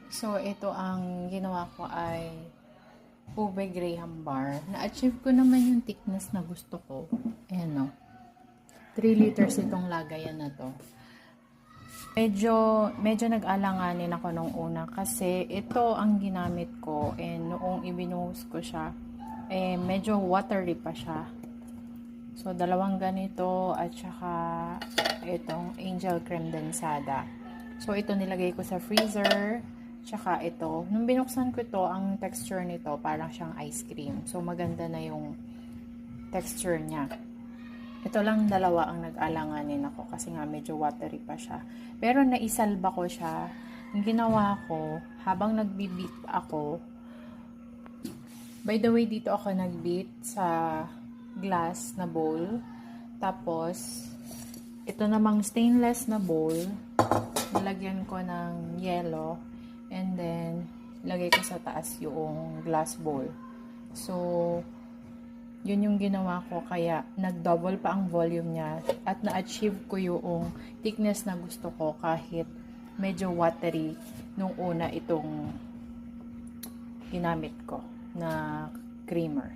So, ito ang ginawa ko ay ube graham bar. Na-achieve ko naman yung thickness na gusto ko. Ayan o. 3 liters itong lagayan na to. Medyo nag-alanganin ako nung una kasi ito ang ginamit ko and noong ibinuhos ko siya, medyo watery pa siya. So, dalawang ganito at saka itong angel creme densada. So, ito nilagay ko sa freezer. Tsaka ito. Nung binuksan ko ito, ang texture nito parang siyang ice cream. So, maganda na yung texture niya. Ito lang dalawa ang nag-alanganin ako kasi nga medyo watery pa siya. Pero naisalba ko siya. Ang ginawa ko, habang nagbi-beat ako, by the way, dito ako nag-beat sa glass na bowl. Tapos, ito namang stainless na bowl, nilagyan ko ng yellow. And then, lagay ko sa taas yung glass bowl. So, yun yung ginawa ko. Kaya, nag-double pa ang volume niya. At na-achieve ko yung thickness na gusto ko kahit medyo watery nung una itong ginamit ko na creamer.